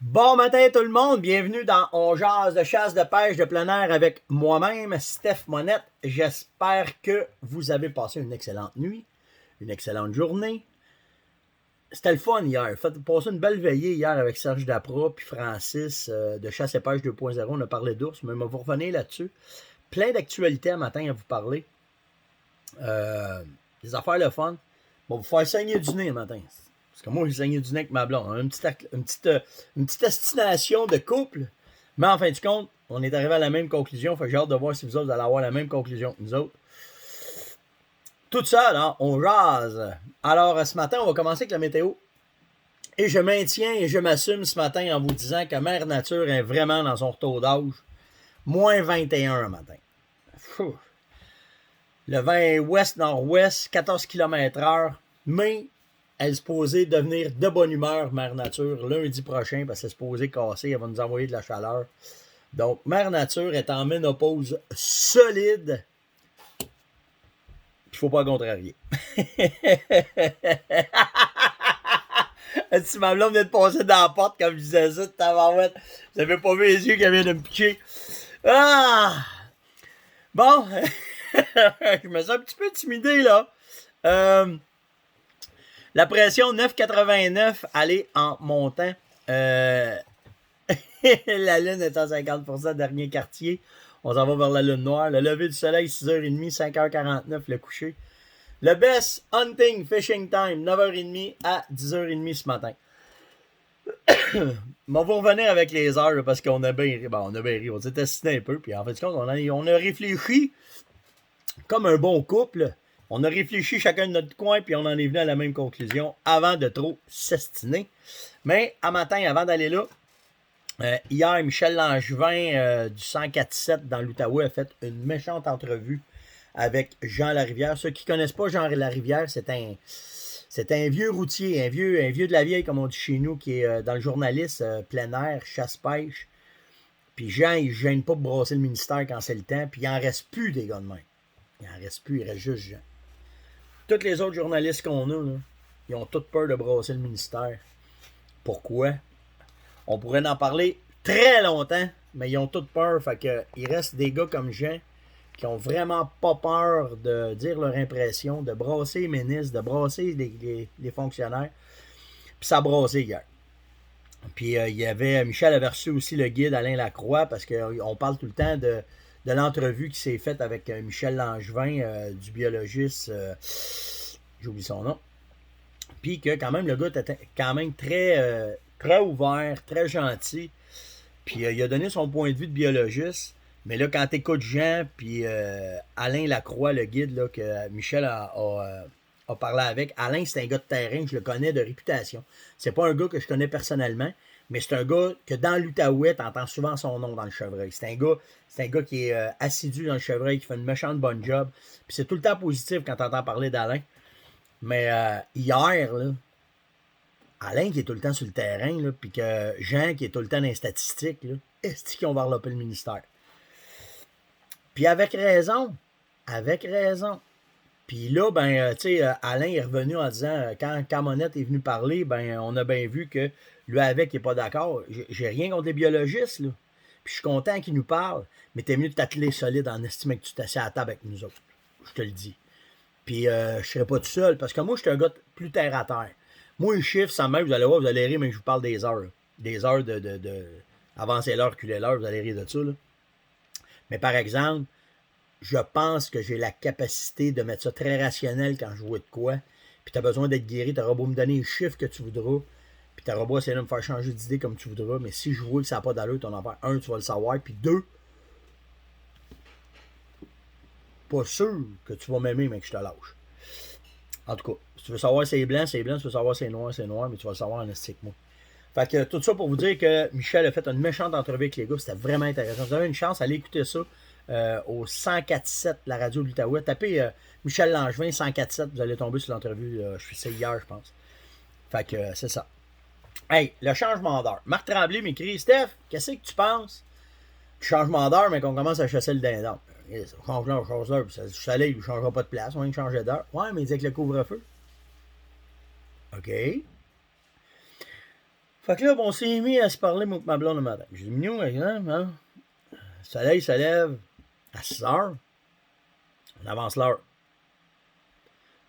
Bon matin tout le monde, bienvenue dans On jase de chasse de pêche de plein air avec moi-même, Steph Monette. J'espère que vous avez passé une excellente nuit, une excellente journée. C'était le fun hier. Passé une belle veillée hier avec Serge Dapra puis Francis de Chasse et Pêche 2.0. On a parlé d'ours, mais on va revenir là-dessus. Plein d'actualités à matin à vous parler. Des affaires le fun. Bon, vous faire saigner du nez matin. Parce que moi, j'ai saigné du nez avec ma blonde. On a une petite destination de couple. Mais en fin de compte, on est arrivé à la même conclusion. Fait que j'ai hâte de voir si vous autres allez avoir la même conclusion que nous autres. Tout ça, là, on jase. Alors, ce matin, on va commencer avec la météo. Et je maintiens et je m'assume ce matin en vous disant que Mère Nature est vraiment dans son retour d'âge. Moins 21 le matin. Fou. Le vent est ouest-nord-ouest, 14 km/h. Mais elle est supposée devenir de bonne humeur, Mère Nature, lundi prochain, parce qu'elle est supposée casser, elle va nous envoyer de la chaleur. Donc, Mère Nature est en ménopause solide. Il ne faut pas contrarier. Si ma blonde vient de passer dans la porte, comme je disais ça, tabarouette, vous n'avez pas vu les yeux qu'elle vient de me piquer. Ah! Bon, je me sens un petit peu intimidé, là. La pression 9,89, elle est en montant. La lune est à 50%, dernier quartier. On s'en va vers la lune noire. Le lever du soleil, 6h30, 5h49, le coucher. Le best hunting fishing time, 9h30 à 10h30 ce matin. On va revenir avec les heures là, parce qu'on a bien ri. Bon, on a bien ri, on s'est destiné un peu. Puis en fait, on a réfléchi comme un bon couple. On a réfléchi chacun de notre coin, puis on en est venu à la même conclusion avant de trop s'estiner. Mais à matin, avant d'aller là, hier, Michel Langevin du 104.7 dans l'Outaouais a fait une méchante entrevue avec Jean Larivière. Ceux qui ne connaissent pas Jean Larivière, c'est un vieux routier, un vieux de la vieille, comme on dit chez nous, qui est dans le journaliste plein air, chasse-pêche. Puis Jean, il ne gêne pas de brasser le ministère quand c'est le temps, puis il n'en reste plus des gars de main. Il n'en reste plus, il reste juste Jean. Tous les autres journalistes qu'on a, là, ils ont toute peur de brasser le ministère. Pourquoi? On pourrait en parler très longtemps, mais ils ont toute peur. Fait que il reste des gars comme Jean qui ont vraiment pas peur de dire leur impression, de brasser les ministres, de brasser les fonctionnaires. Puis ça a brassé hier. Puis il y avait, Michel avait reçu aussi le guide Alain Lacroix, parce qu'on parle tout le temps de l'entrevue qui s'est faite avec Michel Langevin, du biologiste, j'oublie son nom. Puis que quand même, le gars était quand même très, très ouvert, très gentil. Puis il a donné son point de vue de biologiste. Mais là, quand t'écoutes Jean, puis Alain Lacroix, le guide là, que Michel a parlé avec, Alain, c'est un gars de terrain, je le connais de réputation. C'est pas un gars que je connais personnellement, mais c'est un gars que dans l'Outaouais, t'entends souvent son nom dans le chevreuil. C'est un gars qui est assidu dans le chevreuil, qui fait une méchante bonne job. Puis c'est tout le temps positif quand t'entends parler d'Alain. Mais hier, là, Alain qui est tout le temps sur le terrain, là, puis que Jean qui est tout le temps dans les statistiques, là, est-ce qu'ils ont enveloppé le ministère? Puis avec raison. Avec raison. Puis là, ben, tu sais, Alain est revenu en disant, quand Monette est venu parler, ben, on a bien vu que lui avec, il n'est pas d'accord. J'ai rien contre les biologistes, là. Puis je suis content qu'il nous parle, mais t'es mieux de t'atteler solide en estimant que tu t'assieds à la table avec nous autres. Je te le dis. Puis je serai pas tout seul, parce que moi, je suis un gars plus terre à terre. Moi, les chiffres, ça m'aide, vous allez voir, vous allez rire, mais je vous parle des heures. Là. Des heures de avancer l'heure, reculer l'heure, vous allez rire de ça, là. Mais par exemple, je pense que j'ai la capacité de mettre ça très rationnel quand je vois de quoi. Puis tu as besoin d'être guéri, tu auras beau me donner les chiffres que tu voudras. Puis tu auras beau essayer de me faire changer d'idée comme tu voudras. Mais si je vois que ça n'a pas d'allure, ton affaire, un, tu vas le savoir. Puis deux, pas sûr que tu vas m'aimer, mais que je te lâche. En tout cas, si tu veux savoir c'est blanc, c'est blanc. Si tu veux savoir c'est noir, mais tu vas le savoir en esthétique, moi. Fait que tout ça pour vous dire que Michel a fait une méchante entrevue avec les gars. C'était vraiment intéressant. Vous avez une chance, allez écouter ça au 104.7, la radio de l'Outaouais. Tapez Michel Langevin, 104.7, vous allez tomber sur l'entrevue. Je suis hier, je pense. Fait que c'est ça. Hey, le changement d'heure. Marc Tremblay m'écrit, Steph, qu'est-ce que tu penses du changement d'heure, mais qu'on commence à chasser le dindon? Change l'heure, le soleil ne changera pas de place, on vient de changer d'heure. Ouais, mais il dit avec le couvre-feu. OK. Fait que là, on s'est mis à se parler, moi et ma blonde, le matin. J'ai dit, Mignon, hein? Le soleil se lève à 6 heures. On avance l'heure.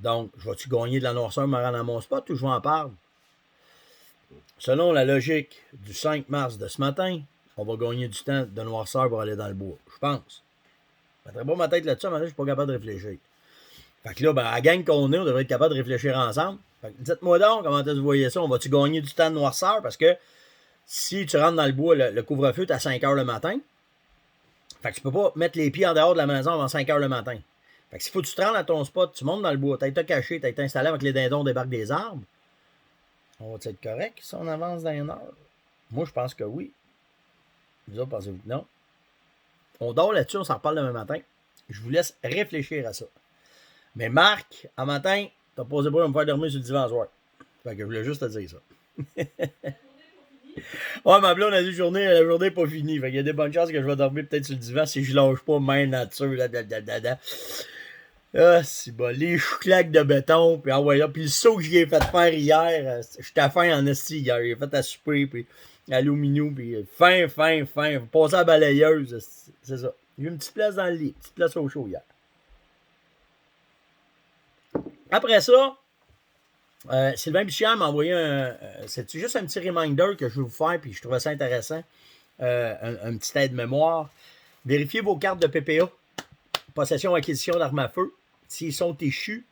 Donc, je vais-tu gagner de la noirceur me rendre à mon spot ou je vais en perdre? Selon la logique du 5 mars de ce matin, on va gagner du temps de noirceur pour aller dans le bois. Je pense. Je ne mettrai pas ma tête là-dessus, mais là, je ne suis pas capable de réfléchir. Fait que là, ben, à la gang qu'on est, on devrait être capable de réfléchir ensemble. Fait que dites-moi donc, comment est-ce que vous voyez ça? On va-tu gagner du temps de noirceur? Parce que si tu rentres dans le bois, le couvre-feu est à 5 heures le matin. Fait que tu peux pas mettre les pieds en dehors de la maison avant 5 heures le matin. Fait que s'il faut que tu te rendes à ton spot, tu montes dans le bois, t'as été caché, t'as été installé avec les dindons débarquent des arbres. On va être correct si on avance dans une heure? Moi, je pense que oui. Vous autres, pensez-vous que non? On dort là-dessus, on s'en reparle demain matin. Je vous laisse réfléchir à ça. Mais Marc, en matin, t'as posé pour me faire dormir sur le divan soir. Fait que je voulais juste te dire ça. Ouais, ma blonde a dit la journée n'est pas finie. Fait qu'il y a des bonnes chances que je vais dormir peut-être sur le divan si je lâche pas main nature. Ah, c'est bon. Les claques de béton, puis ouais, là, puis le saut que j'y ai fait faire hier, j'étais faim en esti hier. J'ai fait à souper, puis à l'aluminium, puis fin. Passer à la balayeuse, c'est ça. J'ai eu une petite place dans le lit, une petite place au chaud hier. Après ça, Sylvain Bichard m'a envoyé c'est juste un petit reminder que je vais vous faire, puis je trouvais ça intéressant. Un petit aide-mémoire. Vérifiez vos cartes de PPA, possession, acquisition d'armes à feu. S'ils sont échus,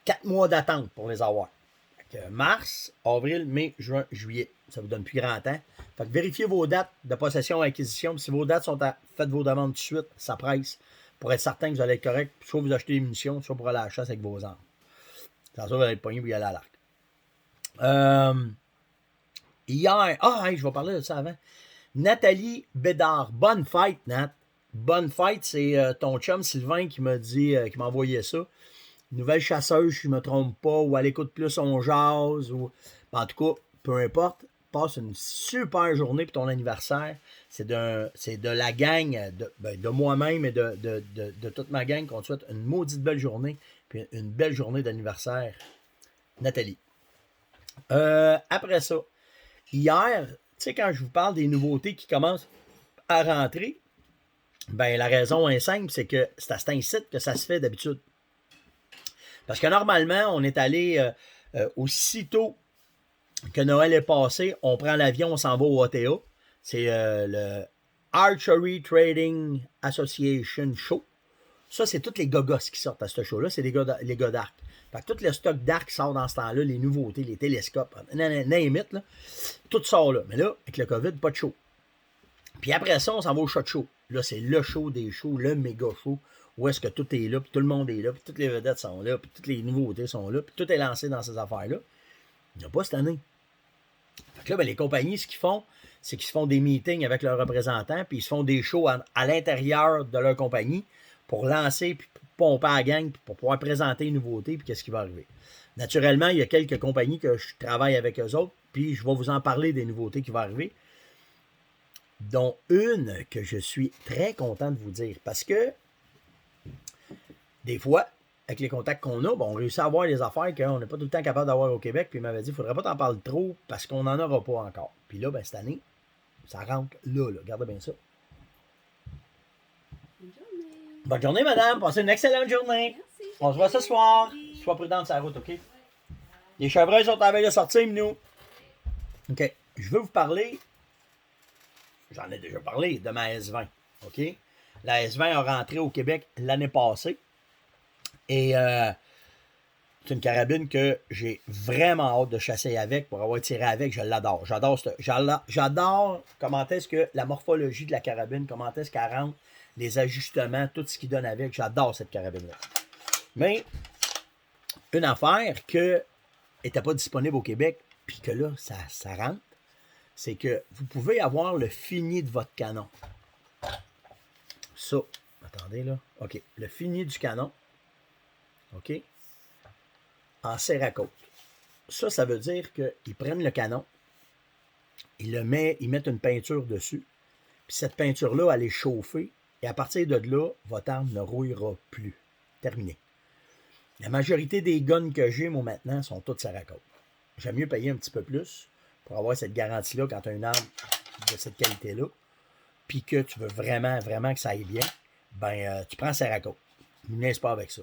4 mois d'attente pour les avoir. Fait que mars, avril, mai, juin, juillet. Ça vous donne plus grand temps. Fait que vérifiez vos dates de possession et acquisition. Si vos dates sont faites vos demandes tout de suite, ça presse. Pour être certain que vous allez être correct. Soit vous achetez des munitions, soit pour aller à la chasse avec vos armes. Sans ça, vous allez être pogné pour y aller à l'arc. Hier, je vais parler de ça avant. Nathalie Bédard. Bonne fête, Nat. Bonne fête, c'est ton chum Sylvain qui m'a dit, qui m'a envoyé ça. Nouvelle chasseuse, si je ne me trompe pas, ou elle écoute plus on jase, ou en tout cas, peu importe, passe une super journée pour ton anniversaire. C'est de la gang, de moi-même et de toute ma gang qu'on te souhaite une maudite belle journée, puis une belle journée d'anniversaire, Nathalie. Après ça, hier, tu sais, quand je vous parle des nouveautés qui commencent à rentrer, ben la raison est simple, c'est que c'est à cet incite que ça se fait d'habitude. Parce que normalement, on est allé aussitôt que Noël est passé, on prend l'avion, on s'en va au OTA. C'est le Archery Trading Association Show. Ça, c'est tous les gogos qui sortent à ce show-là. C'est les gars d'arc. Fait que tout le stock d'arc sort dans ce temps-là, les nouveautés, les télescopes, name it, là, tout sort là. Mais là, avec le COVID, pas de show. Puis après ça, on s'en va au SHOT Show. Là, c'est le show des shows, le méga show, où est-ce que tout est là, puis tout le monde est là, puis toutes les vedettes sont là, puis toutes les nouveautés sont là, puis tout est lancé dans ces affaires-là. Il n'y a pas cette année. Fait que là, ben, les compagnies, ce qu'ils font, c'est qu'ils se font des meetings avec leurs représentants, puis ils se font des shows à l'intérieur de leur compagnie pour lancer, puis pour pomper à la gang, puis pour pouvoir présenter les nouveautés, puis qu'est-ce qui va arriver. Naturellement, il y a quelques compagnies que je travaille avec eux autres, puis je vais vous en parler des nouveautés qui vont arriver, dont une que je suis très content de vous dire, parce que des fois, avec les contacts qu'on a, on réussit à avoir des affaires qu'on n'est pas tout le temps capable d'avoir au Québec, puis il m'avait dit, il ne faudrait pas t'en parler trop, parce qu'on n'en aura pas encore. Puis là, ben, cette année, ça rentre là. Regardez bien ça. Bonne journée. Bonne journée, madame. Passez une excellente journée. Merci. On se voit ce soir. Sois prudente sur la route, OK? Les chevreuils sont en train de sortir, nous. OK. Je veux vous parler, j'en ai déjà parlé, de ma S20. OK? La S20 a rentré au Québec l'année passée. Et c'est une carabine que j'ai vraiment hâte de chasser avec, pour avoir tiré avec. Je l'adore. J'adore comment est-ce que la morphologie de la carabine, comment est-ce qu'elle rentre, les ajustements, tout ce qu'il donne avec. J'adore cette carabine-là. Mais une affaire qui n'était pas disponible au Québec, puis que là, ça rentre, c'est que vous pouvez avoir le fini de votre canon. Ça, attendez là. OK. Le fini du canon. OK? En Cerakote. Ça veut dire qu'ils prennent le canon, ils mettent une peinture dessus, puis cette peinture-là, elle est chauffée, et à partir de là, votre arme ne rouillera plus. Terminé. La majorité des guns que j'ai, moi, maintenant, sont toutes Cerakote. J'aime mieux payer un petit peu plus pour avoir cette garantie-là quand tu as une arme de cette qualité-là, puis que tu veux vraiment, vraiment que ça aille bien, ben tu prends Cerakote. Ne niaise pas avec ça.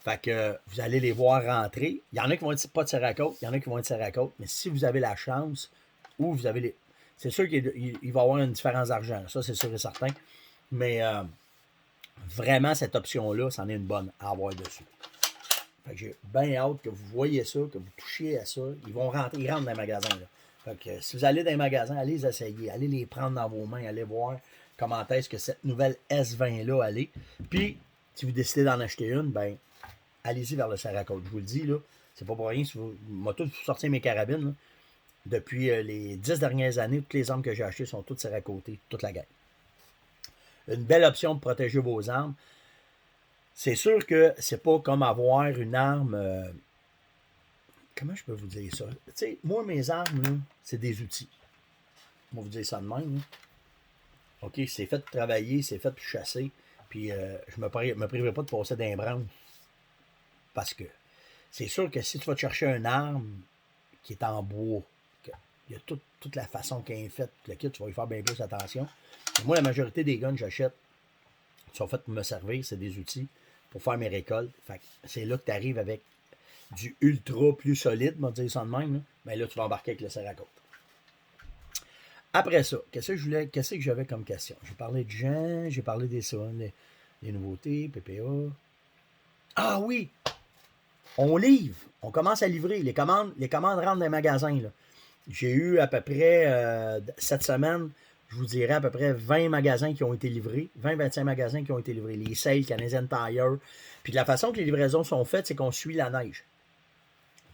Fait que vous allez les voir rentrer. Il y en a qui vont être pas de Cerakote, il y en a qui vont être Cerakote, mais si vous avez la chance, ou vous avez les. C'est sûr qu'il va y avoir une différence d'argent, ça c'est sûr et certain. Mais vraiment, cette option-là, c'en est une bonne à avoir dessus. Fait que j'ai bien hâte que vous voyez ça, que vous touchiez à ça. Ils rentrent dans les magasins. Là. Fait que si vous allez dans les magasins, allez les essayer, allez les prendre dans vos mains, allez voir comment est-ce que cette nouvelle S20-là allait. Puis, si vous décidez d'en acheter une, ben allez-y vers le Cerakote. Je vous le dis, là, c'est pas pour rien. Si vous m'a tout sorti mes carabines. Là. Depuis les 10 dernières années, toutes les armes que j'ai achetées sont toutes Cerakotées, toute la gamme. Une belle option pour protéger vos armes. C'est sûr que c'est pas comme avoir une arme. Comment je peux vous dire ça? Tu sais, moi, mes armes, là, c'est des outils. On va vous dire ça de même. Là. OK, c'est fait pour travailler, c'est fait pour chasser. Puis je me priverai pas de passer d'un branche. Parce que c'est sûr que si tu vas te chercher une arme qui est en bois, il y a toute la façon qu'elle est faite, le kit, tu vas y faire bien plus attention. Et moi, la majorité des guns que j'achète sont faits pour me servir, c'est des outils pour faire mes récoltes. Fait que c'est là que tu arrives avec du ultra plus solide, on va dire ça de même. Là. Mais là, tu vas embarquer avec le Cerakote. Après ça, qu'est-ce que j'avais comme question? J'ai parlé de gens, j'ai parlé des nouveautés, PPA. Ah oui! On livre, on commence à livrer. Les commandes rentrent dans les magasins. Là. J'ai eu à peu près, cette semaine, je vous dirais à peu près 20 magasins qui ont été livrés, 20-25 magasins qui ont été livrés. Les Sales, Canadian Tire. Puis de la façon que les livraisons sont faites, c'est qu'on suit la neige.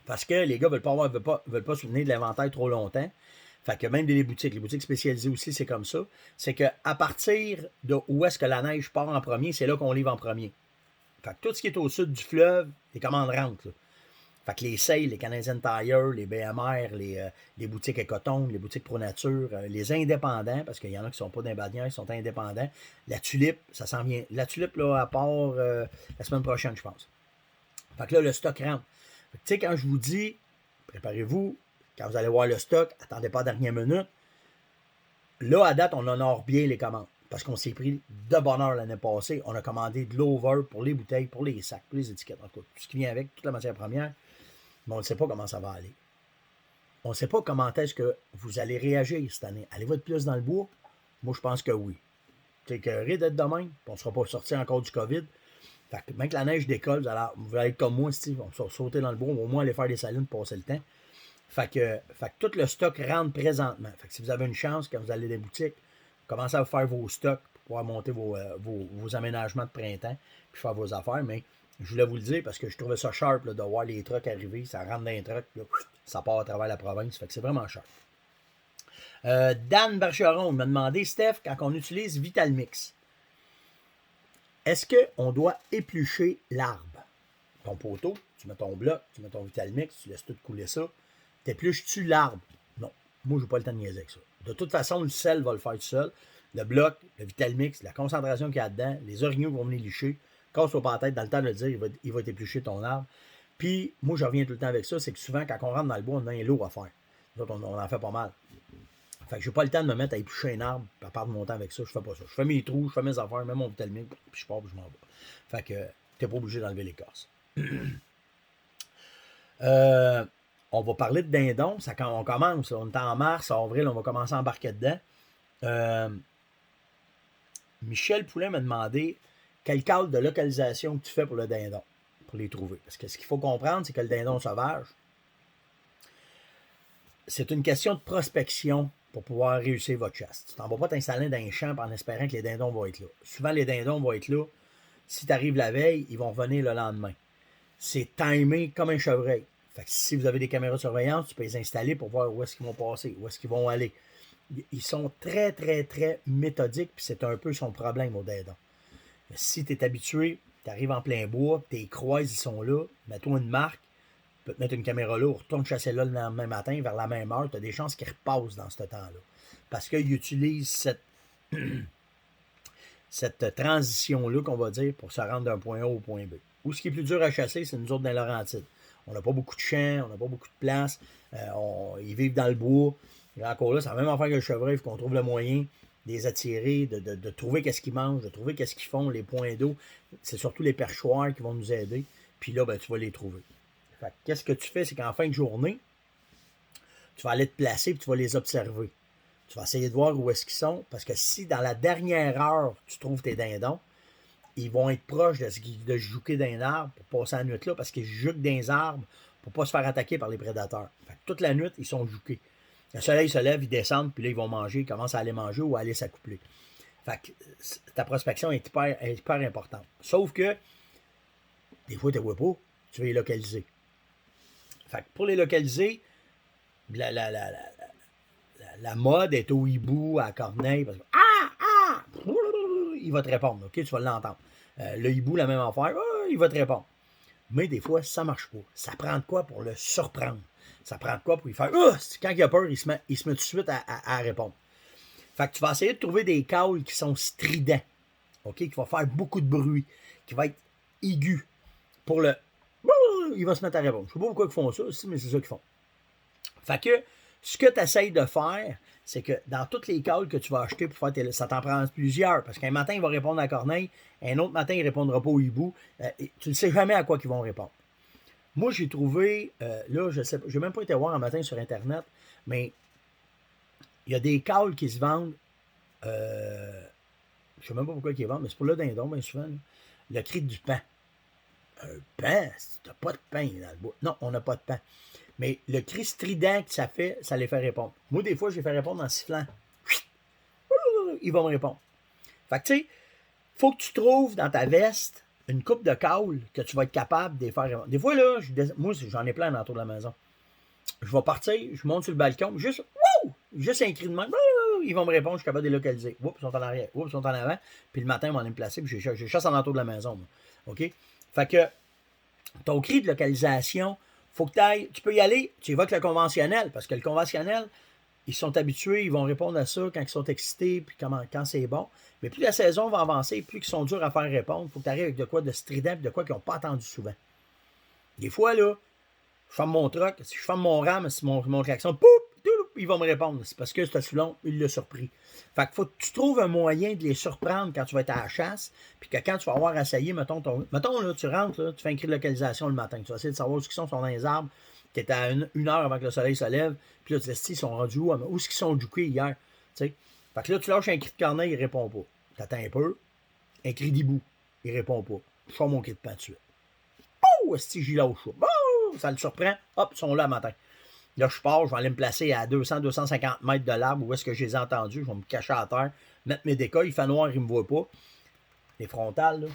Parce que les gars veulent pas soutenir de l'inventaire trop longtemps. Fait que même les boutiques spécialisées aussi, c'est comme ça. C'est qu'à partir de où est-ce que la neige part en premier, c'est là qu'on livre en premier. Fait que tout ce qui est au sud du fleuve, les commandes rentrent. Là. Fait que les Sales, les Canadian Tire, les BMR, les boutiques Écoton, les boutiques Pro Nature, les indépendants, parce qu'il y en a qui ne sont pas d'un bannière, ils sont indépendants. La Tulipe, ça s'en vient. La Tulipe, là, à part la semaine prochaine, je pense. Fait que là, le stock rentre. Tu sais, quand je vous dis, préparez-vous, quand vous allez voir le stock, attendez pas à la dernière minute. Là, à date, on honore bien les commandes. Parce qu'on s'est pris de bonheur l'année passée. On a commandé de l'over pour les bouteilles, pour les sacs, pour les étiquettes. En tout cas, tout ce qui vient avec, toute la matière première. Mais on ne sait pas comment ça va aller. On ne sait pas comment est-ce que vous allez réagir cette année. Allez-vous être plus dans le bois? Moi, je pense que oui. C'est écœuré d'être de même. On ne sera pas sorti encore du COVID. Fait que même que la neige décolle, vous allez être comme moi, Steve. On va sauter dans le bois. On va au moins aller faire des salines pour passer le temps. Fait que tout le stock rentre présentement. Fait que si vous avez une chance, quand vous allez dans les boutiques, commencez à faire vos stocks pour pouvoir monter vos aménagements de printemps puis faire vos affaires. Mais je voulais vous le dire parce que je trouvais ça sharp là, de voir les trucks arriver. Ça rentre dans les trucks, là, ça part à travers la province. Fait que c'est vraiment sharp. Dan Bergeron m'a demandé, Steph, quand on utilise Vitalmix, est-ce qu'on doit éplucher l'arbre? Ton poteau, tu mets ton bloc, tu mets ton Vitalmix, tu laisses tout couler ça. T'épluches-tu l'arbre? Non. Moi, je n'ai pas le temps de niaiser avec ça. De toute façon, le sel va le faire tout seul. Le bloc, le Vitalmix, la concentration qu'il y a dedans, les orignaux vont venir licher. Casse-toi pas la tête, dans le temps de le dire, il va t'éplucher ton arbre. Puis, moi, je reviens tout le temps avec ça, c'est que souvent, quand on rentre dans le bois, on a un lot à faire. Nous autres, on en fait pas mal. Fait que j'ai pas le temps de me mettre à éplucher un arbre, à perdre mon temps avec ça. Je fais pas ça. Je fais mes trous, je fais mes affaires, mets mon Vitalmix, puis je pars, puis je m'en vais. Fait que, t'es pas obligé d'enlever l'écorce. On va parler de dindon. Ça, quand on commence, on est en mars, avril, on va commencer à embarquer dedans. Michel Poulin m'a demandé quel cadre de localisation que tu fais pour le dindon, pour les trouver. Parce que ce qu'il faut comprendre, c'est que le dindon sauvage, c'est une question de prospection pour pouvoir réussir votre chasse. Tu t'en vas pas t'installer dans un champ en espérant que les dindons vont être là. Souvent, les dindons vont être là. Si tu arrives la veille, ils vont revenir le lendemain. C'est timé comme un chevreuil. Fait que si vous avez des caméras de surveillance, tu peux les installer pour voir où est-ce qu'ils vont passer, où est-ce qu'ils vont aller. Ils sont très, très, très méthodiques, puis c'est un peu son problème au dindon. Si tu es habitué, tu arrives en plein bois, tes croises, ils sont là, mets-toi une marque, tu peux te mettre une caméra là, retourne chasser là le lendemain matin, vers la même heure, tu as des chances qu'ils repassent dans ce temps-là. Parce qu'ils utilisent cette transition-là, qu'on va dire, pour se rendre d'un point A au point B. Ou ce qui est plus dur à chasser, c'est nous autres dans Laurentides. On n'a pas beaucoup de champs, on n'a pas beaucoup de place. Ils vivent dans le bois. Et encore là, c'est la même affaire que le chevreuil. Il faut qu'on trouve le moyen de les attirer, de trouver qu'est-ce qu'ils mangent, de trouver qu'est-ce qu'ils font, les points d'eau. C'est surtout les perchoirs qui vont nous aider. Puis là, ben, tu vas les trouver. Fait que, qu'est-ce que tu fais? C'est qu'en fin de journée, tu vas aller te placer et tu vas les observer. Tu vas essayer de voir où est-ce qu'ils sont. Parce que si dans la dernière heure, tu trouves tes dindons, ils vont être proches de se juquer d'un arbre pour passer la nuit là, parce qu'ils juquent dans les arbres pour ne pas se faire attaquer par les prédateurs. Fait que toute la nuit, ils sont juqués. Le soleil se lève, ils descendent, puis là, ils vont manger, ils commencent à aller manger ou à aller s'accoupler. Fait que ta prospection est hyper importante. Sauf que, des fois, tu ne les vois pas, tu vas les localiser. Fait que pour les localiser, la mode est au hibou, à corneille, parce que il va te répondre, ok? Tu vas l'entendre. Le hibou, la même affaire, il va te répondre. Mais des fois, ça ne marche pas. Ça prend de quoi pour le surprendre? Ça prend de quoi pour lui faire quand il a peur, il se met tout de suite à répondre. Fait que tu vas essayer de trouver des cauls qui sont stridents, ok? Qui vont faire beaucoup de bruit, qui va être aigu. Pour le. Il va se mettre à répondre. Je ne sais pas pourquoi ils font ça aussi, mais c'est ça qu'ils font. Fait que ce que tu essayes de faire, c'est que dans toutes les calls que tu vas acheter pour faire ça t'en prend plusieurs. Parce qu'un matin, il va répondre à Corneille, un autre matin, il ne répondra pas au hibou. Tu ne sais jamais à quoi ils vont répondre. Moi, j'ai trouvé, là, je sais pas, je n'ai même pas été voir un matin sur Internet, mais il y a des calls qui se vendent, je ne sais même pas pourquoi ils les vendent, mais c'est pour le dindon, bien souvent, là, le cri du pain. Un pain? Tu n'as pas de pain dans le bois. Non, on n'a pas de pain. Mais le cri strident que ça fait, ça les fait répondre. Moi, des fois, je les fais répondre en sifflant. Ils vont me répondre. Fait que, tu sais, il faut que tu trouves dans ta veste une coupe de caules que tu vas être capable de les faire répondre. Des fois, là, moi, j'en ai plein dans autour de la maison. Je vais partir, je monte sur le balcon, juste un cri de main. Ils vont me répondre, je suis capable de les localiser. Oups, ils sont en arrière. Oups, ils sont en avant. Puis le matin, ils vont aller me placer, puis je chasse en entour de la maison. Moi. OK? Fait que ton cri de localisation, faut que tu ailles, tu peux y aller, tu évoques le conventionnel, parce que le conventionnel, ils sont habitués, ils vont répondre à ça quand ils sont excités, puis quand c'est bon. Mais plus la saison va avancer, plus ils sont durs à faire répondre, il faut que tu arrives avec de quoi de strident, puis de quoi qu'ils n'ont pas entendu souvent. Des fois, là, je ferme mon truck, si je ferme mon ram, si mon klaxon, poup, ils vont me répondre. C'est parce que c'était Soulon, il l'a surpris. Fait qu'il faut que tu trouves un moyen de les surprendre quand tu vas être à la chasse, puis que quand tu vas avoir essayé, mettons là, tu rentres, là, tu fais un cri de localisation le matin. Tu vas essayer de savoir où ils sont dans les arbres, tu es à une heure avant que le soleil se lève, puis là, tu te dis, ils sont rendus où? Où est-ce qu'ils sont juqués hier? T'sais? Fait que là, tu lâches un cri de corneille, il répond pas. Tu attends un peu, un cri d'hibou, il répond pas. Je sors mon cri de pain de suite. Pouh! Est-ce que j'y lâche pas? Ça le surprend, hop, ils sont là le matin. Là, je pars, je vais aller me placer à 200-250 mètres de l'arbre où est-ce que je les ai entendus. Je vais me cacher à terre, mettre mes décoils. Il fait noir, il ne me voit pas. Les frontales, là,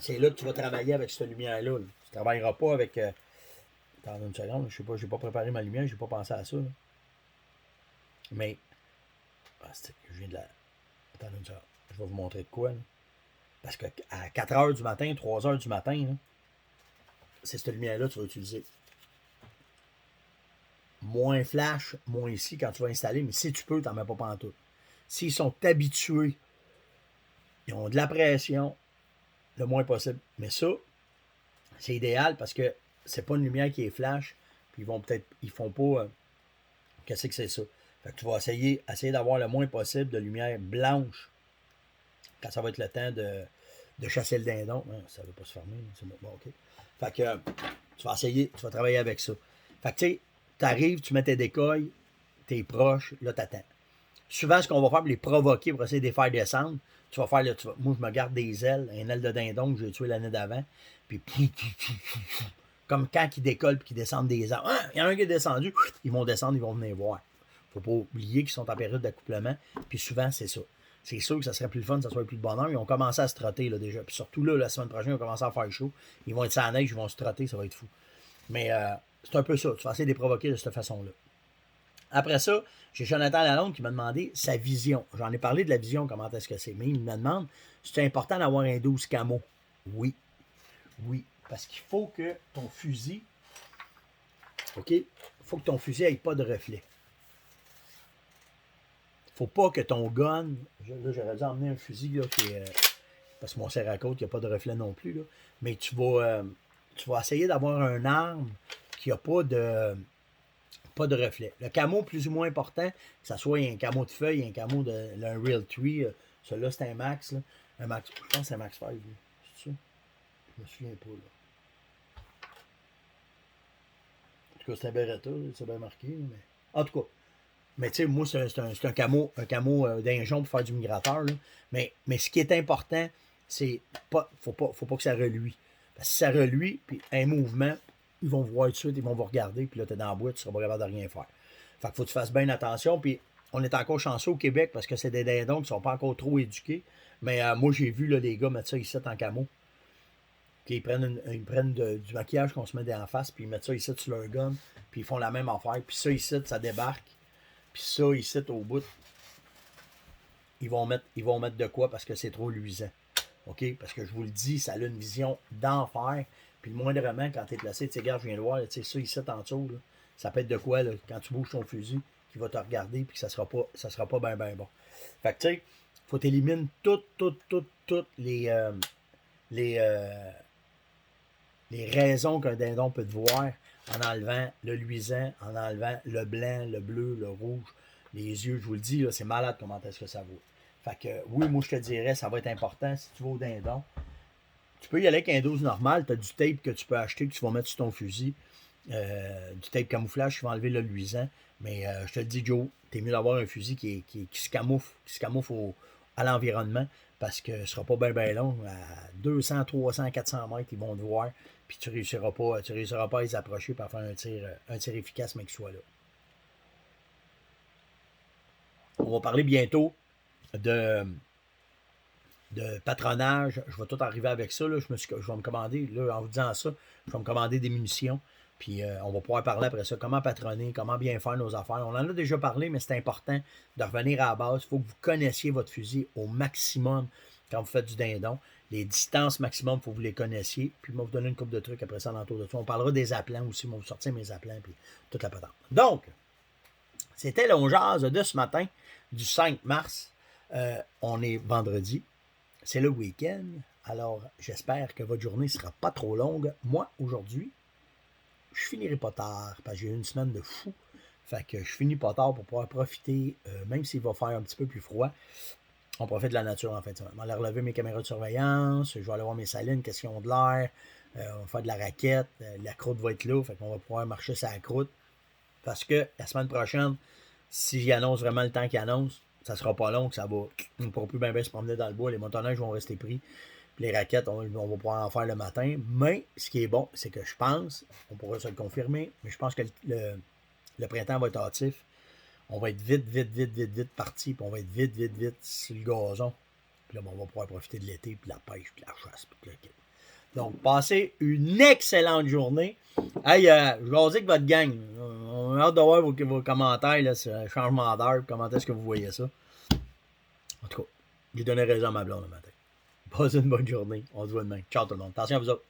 c'est là que tu vas travailler avec cette lumière-là. Tu ne travailleras pas avec. Attends une seconde, je sais pas, je n'ai pas préparé ma lumière, je n'ai pas pensé à ça. Là. Mais. C'est que je viens de la. Attends une seconde. Je vais vous montrer de quoi. Là. Parce qu'à 4 h du matin, 3 h du matin, là, c'est cette lumière-là que tu vas utiliser. Moins flash, moins ici quand tu vas installer, mais si tu peux, tu n'en mets pas pantoute. S'ils sont habitués, ils ont de la pression, le moins possible. Mais ça, c'est idéal parce que c'est pas une lumière qui est flash, puis ils font pas, qu'est-ce que c'est ça? Fait que tu vas essayer d'avoir le moins possible de lumière blanche quand ça va être le temps de chasser le dindon. Non, ça ne veut pas se fermer, c'est bon, ok. Fait que tu vas travailler avec ça. Fait que tu sais, tu arrives, tu mets tes décoils, t'es proche, là, t'attends. Souvent, ce qu'on va faire pour les provoquer, pour essayer de les faire descendre, tu vas faire, moi, je me garde des ailes, une aile de dindon que j'ai tué l'année d'avant, puis comme quand ils décollent et qu'ils descendent des arbres. Il y en a un qui est descendu, ils vont descendre, ils vont venir voir. Faut pas oublier qu'ils sont en période d'accouplement, puis souvent, c'est ça. C'est sûr que ça serait plus le fun, ça serait plus de bonheur. Ils ont commencé à se trotter là, déjà. Puis surtout là, la semaine prochaine, ils ont commencé à faire chaud. Ils vont être sans neige, ils vont se trotter, ça va être fou. Mais c'est un peu ça. Tu vas essayer de les provoquer de cette façon-là. Après ça, j'ai Jonathan Lalonde qui m'a demandé sa vision. J'en ai parlé de la vision, comment est-ce que c'est. Mais il me demande si c'est important d'avoir un 12 camo. Oui. Oui. Parce qu'il faut que ton fusil. OK? Il faut que ton fusil n'ait pas de reflet. Faut pas que ton gun. Là, j'aurais dû emmener un fusil là, qui est. Parce que mon serre à côte, il n'y a pas de reflet non plus. Là, mais tu vas. tu vas essayer d'avoir un arme qui n'a pas de reflet. Le camo plus ou moins important, que ce soit un camo de feuille, un camo de un Real Tree, celui-là c'est un Max. Là. Un Max, je pense que c'est un Max 5. C'est ça? Je me souviens pas. Là. En tout cas, c'est un Beretta, c'est bien marqué. Mais... En tout cas. Mais tu sais, moi, c'est un camo d'un jaune pour faire du migrateur. Là. Mais ce qui est important, c'est pas, faut pas que ça reluise. Parce que si ça reluit, puis un mouvement, ils vont voir tout de suite, ils vont vous regarder, puis là, tu es dans la boîte, tu seras pas capable de rien faire. Fait qu'il faut que tu fasses bien attention, puis on est encore chanceux au Québec parce que c'est des dindons qui ne sont pas encore trop éduqués. Mais moi, j'ai vu là, les gars mettre ça ici en camo. Puis ils prennent du maquillage qu'on se met en face, puis ils mettent ça ici sur leur gun, puis ils font la même affaire. Puis ça ici, ça débarque. Puis ça, ici, au bout, ils vont mettre de quoi parce que c'est trop luisant. OK? Parce que je vous le dis, ça a une vision d'enfer. Puis le moindrement, quand tu es placé, tu sais, regarde, je viens de voir, tu sais, ça ici, en dessous, là, ça peut être de quoi, là, quand tu bouges ton fusil, qui va te regarder, puis que ça sera pas bien bon. Fait que, tu sais, faut t'éliminer toutes les raisons qu'un dindon peut te voir en enlevant le luisant, en enlevant le blanc, le bleu, le rouge, les yeux. Je vous le dis, c'est malade comment est-ce que ça vaut. Fait que oui, moi je te dirais, ça va être important si tu vas au dindon. Tu peux y aller avec un 12 normal, tu as du tape que tu peux acheter, que tu vas mettre sur ton fusil. Du tape camouflage qui va enlever le luisant. Mais je te le dis, Joe, t'es mieux d'avoir un fusil qui se camoufle, à l'environnement, parce que ce ne sera pas bien long. À 200, 300, 400 mètres, ils vont te voir, puis tu ne réussiras pas à les approcher pour faire un tir efficace, mais qu'il soit là. On va parler bientôt de patronage. Je vais tout arriver avec ça. Là. Je vais me commander, là, en vous disant ça, je vais me commander des munitions. Puis on va pouvoir parler après ça. Comment patronner, comment bien faire nos affaires. On en a déjà parlé, mais c'est important de revenir à la base. Il faut que vous connaissiez votre fusil au maximum quand vous faites du dindon. Les distances maximum, il faut que vous les connaissiez. Puis moi, vous donner une couple de trucs après ça l'entour de ça. On parlera des appelants aussi. Moi, vous sortir mes appelants. Puis toute la patente. Donc, c'était le jazz de ce matin, du 5 mars. On est vendredi. C'est le week-end. Alors, j'espère que votre journée ne sera pas trop longue. Moi, aujourd'hui, je finirai pas tard, parce que j'ai eu une semaine de fou. Fait que je finis pas tard pour pouvoir profiter, même s'il va faire un petit peu plus froid. On profite de la nature en fait. Je vais aller relever mes caméras de surveillance, je vais aller voir mes salines, qu'est-ce qu'ils ont de l'air. On va faire de la raquette, la croûte va être là, fait qu'on va pouvoir marcher sur la croûte. Parce que la semaine prochaine, si j'y annonce vraiment le temps qu'il annonce, ça sera pas long, que ça va. On ne pourra plus bien se promener dans le bois, les motoneiges vont rester pris. Puis les raquettes, on va pouvoir en faire le matin. Mais ce qui est bon, c'est que je pense, on pourra se le confirmer, mais je pense que le printemps va être hâtif. On va être vite parti, puis on va être vite sur le gazon. Puis là, on va pouvoir profiter de l'été, puis de la pêche, puis de la chasse, puis le kit. Donc, passez une excellente journée. Hey, je vais vous dire que votre gang, on a hâte de voir vos commentaires là, sur le changement d'heure, comment est-ce que vous voyez ça. En tout cas, j'ai donné raison à ma blonde le matin. Passez une bonne journée. On se voit demain. Ciao tout le monde. Attention à vous autres.